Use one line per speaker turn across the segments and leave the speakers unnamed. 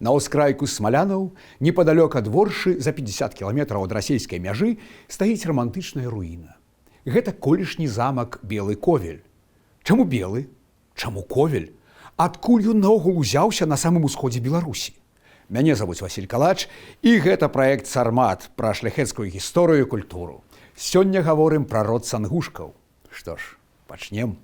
На ўскрайку смалянаў, непадалёк ад Воршы, за 50 кіламетраў ад расійскай мяжы, стаіць рамантычная руіна. Гэта колішні замак Белы Ковель. Чаму белы? Чаму Ковель? Адкуль ён наогул узяўся на самым усходзе Беларусі? Мяне завуць Васіль Калач, і гэта праект «Сармат» пра шляхецкую гісторыю і культуру. Сёння гаворым пра род сангушкаў. Што ж, пачнем.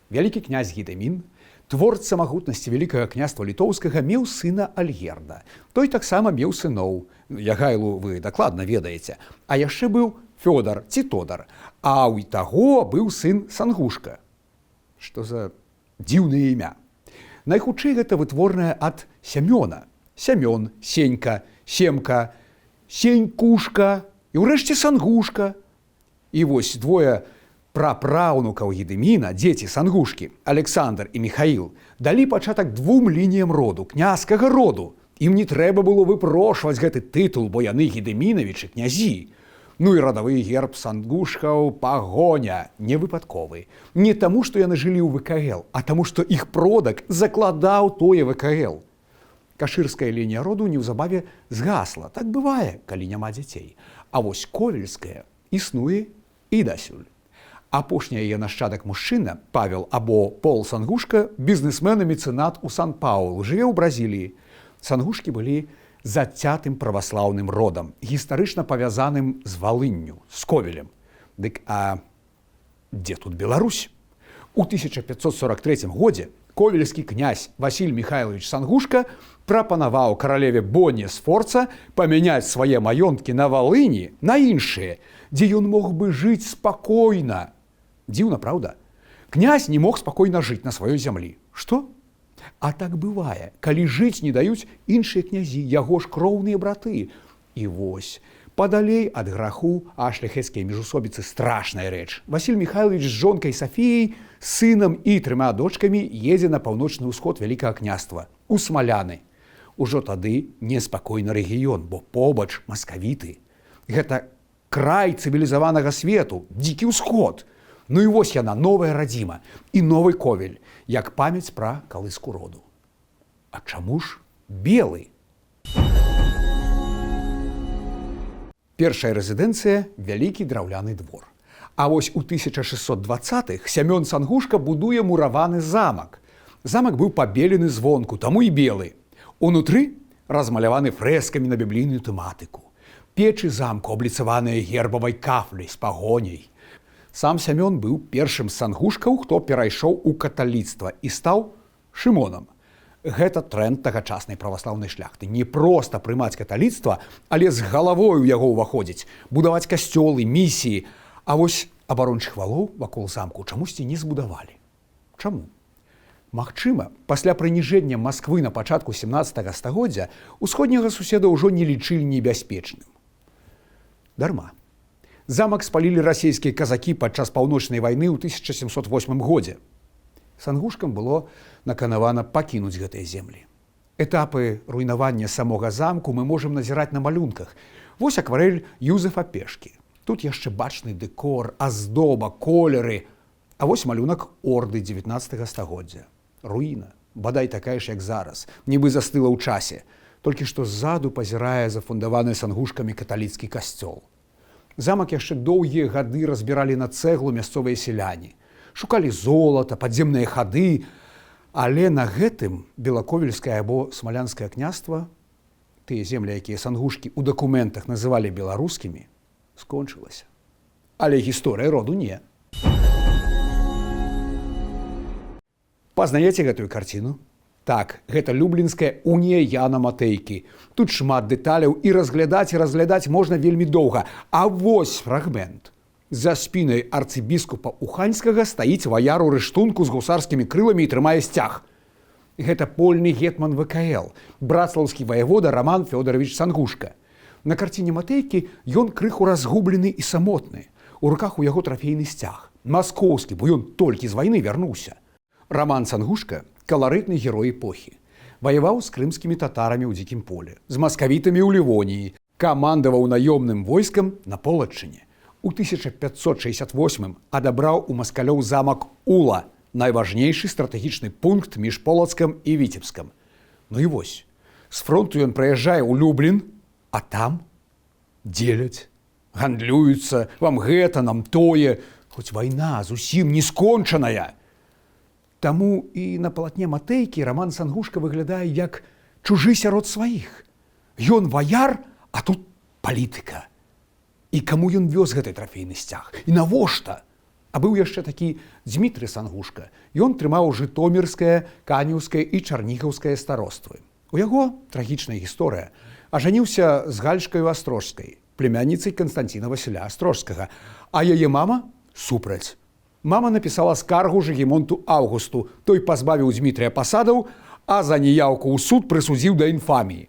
Вялікі князь Гедэмін, творца магутнасці Вялікага княства літоўскага, меў сына Альгерда. Той таксама меў сыноў. Ягайлу вы дакладна ведаеце. А яшчэ быў Фёдар ці Тодар. А ў таго быў сын Сангушка. Што за дзіўнае імя. Найхутчэй гэта вытворнае ад Сямёна. Сямён, Сенька, Семка, Сенькушка і ўрэшце Сангушка. І вось двое прапраўнукаў Гедэміна, дзеці Сангушкі, Александр і Міхаіл, далі пачатак двум лініям роду, князькага роду. Ім не трэба было выпрошваць гэты тытул, бо яны Гедэмінавічы, князі. Ну і радавы герб сангушкаў пагоня, не выпадковы. Не таму, што яны жылі ў ВКЛ, а таму, што іх продак закладаў тое ВКЛ. Кашырская лінія роду неўзабаве згасла. Так бывае, калі няма дзяцей. А вось ковельская існуе і дасюль. Апошні яе нашчадак мужчына, Павел або Пол Сангушка, бізнесмен і мецэнат у Сан-Паулу, жыве ў Бразіліі. Сангушкі былі зацятым праваслаўным родам, гістарычна павязаным з Валынню, з Ковелем. Дык а дзе тут Беларусь? У 1543 годзе ковельскі князь Васіль Міхайлович Сангушка прапанаваў каралеве Бонне Сфорца памяняць свае маёнткі на Валыні на іншыя, дзе ён мог бы жыць спакойна. Дзіўна, праўда? Князь не мог спакойна жыць на сваёй зямлі. Што? А так бывае, калі жыць не даюць іншыя князі, яго ж кроўныя браты. І вось, падалей ад граху, а шляхецкія міжусобіцы страшная рэч. Васіль Міхайлович з жонкай Сафіяй, сынам і 3 дочкамі едзе на паўночны ўсход Вялікага княства, у Смаляны. Ужо тады неспакойны рэгіён, бо побач маскавіты. Гэта край цывілізаванага свету, дзікі ўсход. Ну і вось яна, новая радзіма і новы Ковель, як памяць пра калыску роду. А чаму ж белы? Першая рэзідэнцыя – вялікі драўляны двор. А вось у 1620-х Сямён Сангушка будуе мураваны замак. Замак быў пабелены звонку, таму і белы. Унутры размаляваны фрэскамі на біблійную тэматыку. Печы замку абліцаваныя гербавай кафляй з пагоняй. Сам Сямён быў першым з сангушкаў, хто перайшоў у каталіцтва і стаў шымонам. Гэта тренд тагачаснай праваслаўнай шляхты. Не проста прымаць каталіцтва, але з галавой у яго ўваходзіць, будаваць касцёлы, місіі. А вось абарончых валоў вакол замку чамусьці не збудавалі. Чаму? Магчыма, пасля прыніжэння Масквы на пачатку 17 стагоддзя усходняга суседа ўжо не лічылі небяспечным. Дарма. Замак спалілі расійскія казакі падчас паўночнай вайны ў 1708 годзе. Сангушкам было наканавана пакінуць гэтыя землі. Этапы руйнавання самога замку мы можам назіраць на малюнках. Вось акварэль Юзефа Пешкі. Тут яшчэ бачны дэкор, аздоба, колеры. А вось малюнак орды 19 стагоддзя. Руіна, бадай такая ж, як зараз, нібы застыла ў часе. Толькі што ззаду пазірае зафундаваны сангушкамі каталіцкі касцёл. Замак яшчэ доўгія гады разбіралі на цэглу мясцовыя сяляне. Шукалі золата, падземныя хады, але на гэтым белаковельскае або смалянскае княства, тыя землі, якія сангушкі ў дакументах называлі беларускімі, скончылася. Але гісторыя роду не. Пазнаеце гэтую карціну? Так, гэта люблінская унія Яна Матэйкі. Тут шмат дэталяў і разглядаць можна вельмі доўга. А вось фрагмент. За спінай арцыбіскупа Уханьскага стаіць ваяр у рыштунку з гусарскімі крыламі і трымае сцяг. Гэта польны гетман ВКЛ, браслаўскі ваявода Раман Фёдорович Сангушка. На карціне Матэйкі ён крыху разгублены і самотны. У руках у яго трафейны сцяг. Маскоўскі, бо ён толькі з вайны вярнуўся. Раман Сангушка – каларытны герой эпохі. Ваяваў з крымскімі татарамі ў дзікім поле, з маскавітамі ў Лівоніі, камандаваў наёмным войскам на Полаччыне. У 1568 адабраў у маскалёў замак Ула, найважнейшы стратэгічны пункт між Полацкам і Віцебскам. Ну і вось, з фронту ён прыязджае ў Люблін, а там дзеляць, гандлююцца, вам гэта, нам тое, хоць вайна зусім не скончаная. Таму і на палатне Матэйкі Раман Сангушка выглядае як чужы сярод сваіх. Ён ваяр, а тут палітыка. І каму ён вёз гэты трафейны сцяг? І навошта? А быў яшчэ такі Дзмітрый Сангушка. Ён трымаў жытомірскае, канеўскае і чарнігаўскае староствы. У яго трагічная гісторыя. Ажаніўся з Гальшкаю Астрожскай, племянніцай Канстанціна Васіля Астрожскага, а яе мама супраць. Мама напісала скаргу Жыгімонту Аўгусту. Той пазбавіў Дзмітрыя пасадаў, а за неяўку ў суд прысудзіў да інфаміі.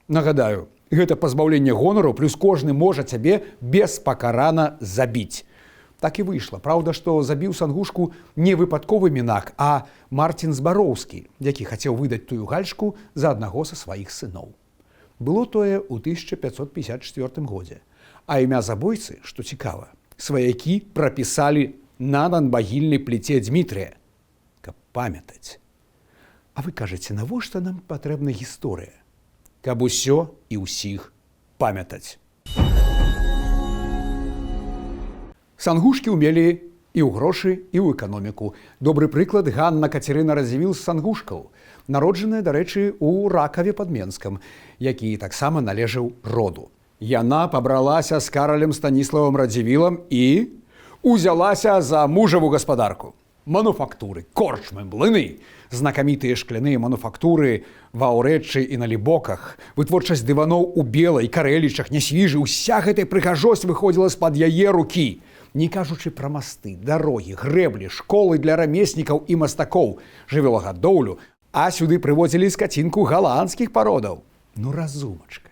Нагадаю, гэта пазбаўленне гонару, плюс кожны можа цябе беспакарана забіць. Так і выйшла. Праўда, што забіў Сангушку не выпадковы мінак, а Марцін Збароўскі, які хацеў выдаць тую Гальшку за аднаго са сваіх сыноў. Было тое ў 1554 годзе. А імя забойцы, што цікава, сваякі прапісалі на надмагільнай пліце Дзмітрыя, каб памятаць. А вы кажаце, навошта нам патрэбна гісторыя? Каб усё і ўсіх памятаць. Сангушкі ўмелі і ў грошы, і ў эканоміку. Добры прыклад Ганна Кацярына Радзівіл з Сангушкаў, народжаная, дарэчы, у Ракаве пад Менскам, які таксама належаў роду. Яна пабралася з каралем Станіславам Радзівілам і узялася за мужаву гаспадарку. Мануфактуры, корчмы, млыны, знакамітыя шкляныя мануфактуры ва Аўрэччы і на Лібоках, вытворчасць дываноў у Белай, Карэлічах, Нясвіжы, уся гэтая прыгажосць выходзіла з-пад яе рукі. Не кажучы пра масты, дарогі, грэблі, школы для рамеснікаў і мастакоў, жывёлагадоўлю, а сюды прывозілі скацінку галандскіх пародаў. Ну, разумачка.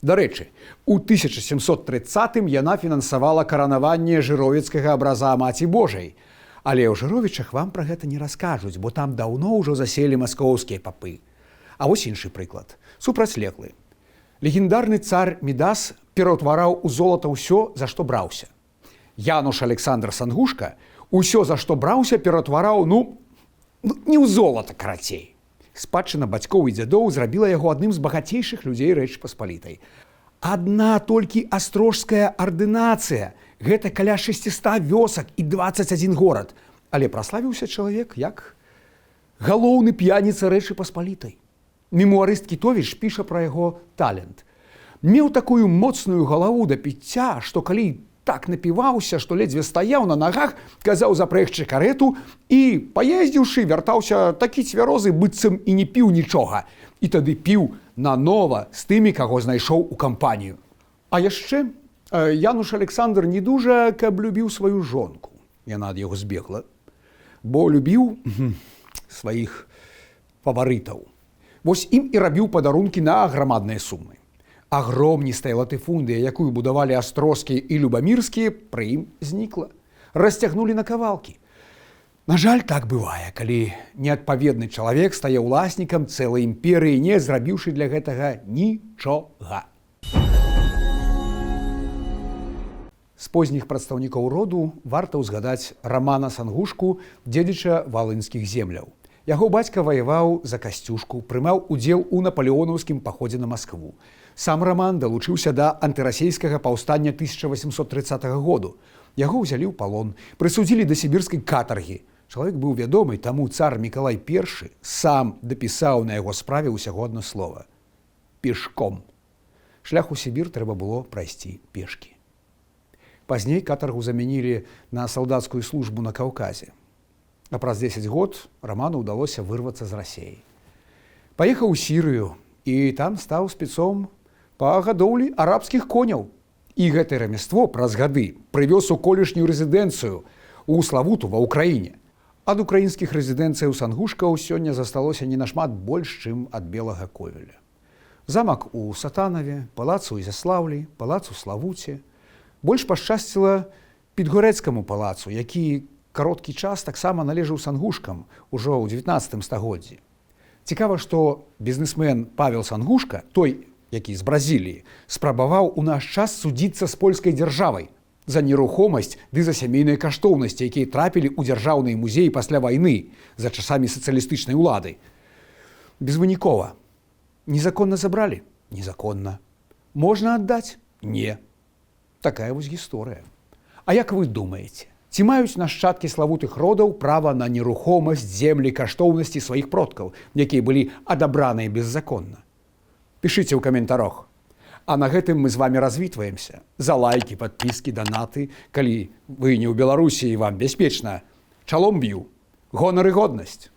Дарэчы, у 1730-м яна фінансавала каранаванне жыровіцкага абраза Маці Божай. Але ў Жыровічах вам пра гэта не раскажуць, бо там даўно ўжо заселі маскоўскія папы. А вось іншы прыклад. Супрацьлеглы. Легендарны цар Мідас пераўтвараў у золата ўсё, за што браўся. Януш Александр Сангушка ўсё, за што браўся, ператвараў, не ў золата, карацей. Спадчына бацькоў і дзядоў зрабіла яго адным з багацейшых людзей Рэчы Паспалітай. Адна толькі астрожская ардынацыя. Гэта каля 600 вёсак і 21 горад. Але праславіўся чалавек як галоўны п'яніца Рэчы Паспалітай. Мемуарыст Кітовіч піша пра яго талент. Меў такую моцную галаву да піцця, што калі так напіваўся, што ледзьве стаяў на нагах, казаў запрэгчы карету і, паездзіўшы, вяртаўся такі цвярозы, быццам і не піў нічога. І тады піў нанова з тымі, каго знайшоў у кампанію. А яшчэ Януш Александр не дужа, каб любіў сваю жонку. Яна ад яго збегла, бо любіў сваіх фаварытаў. Вось ім і рабіў падарункі на грамадныя сумы. Агромністая латыфундыя, якую будавалі астрозскія і любамірскія, пры ім знікла. Расцягнулі на кавалкі. На жаль, так бывае, калі неадпаведны чалавек стае ўласнікам цэлай імперыі, не зрабіўшы для гэтага нічога. З позніх прадстаўнікоў роду варта ўзгадаць Рамана Сангушку, дзедзіча валынскіх земляў. Яго бацька ваяваў за Касцюшку, прымаў удзел у напалеонаўскім паходзе на Маскву. Сам Раман далучыўся да антырасейскага паўстання 1830 году. Яго ўзялі ў палон, прысудзілі да сібірскай катаргі. Чалавек быў вядомы, таму цар Мікалай I сам дапісаў на яго справе ўсяго адно слова – пешком. Шлях у Сібір трэба было прайсці пешкі. Пазней катаргу замянілі на салдацкую службу на Каўказе. А праз 10 год Раману ўдалося вырвацца з Расеі. Паехаў у Сірыю і там стаў спецом па гадоўлі арабскіх коняў. І гэтае рамяство праз гады прывёз у колішнюю рэзідэнцыю у Славуту ва ўкраіне. Ад украінскіх рэзідэнцыяў Сангушкаў сёння засталося не нашмат больш, чым ад Белага Ковеля. Замак у Сатанаве, палац у Ізяслаўлі, палац у Славуце. Больш пашчасціла Підгорэцкаму палацу, які кароткі час таксама належаў Сангушкам ужо ў 19 стагоддзі. Цікава, што бізнесмен Павел Сангушка, той, які з Бразіліі, спрабаваў у наш час судзіцца з польскай дзяржавай. За нерухомасць ды за сямейныя каштоўнасці, якія трапілі ў дзяржаўныя музеі пасля вайны за часамі сацыялістычнай улады. Безвынікова. Незаконна забралі? Незаконна. Можна аддаць? Не. Такая вось гісторыя. А як вы думаеце, ці маюць нашчадкі славутых родаў права на нерухомасць, землі, каштоўнасці сваіх продкаў, якія былі адабраныя беззаконна? Пішыце ў каментарах. А на гэтым мы з вами развітваемся. За лайкі, падпіскі, данаты. Калі вы не ў Беларусі і вам бяспечна, чалом б'ю. Гонар і годнасць.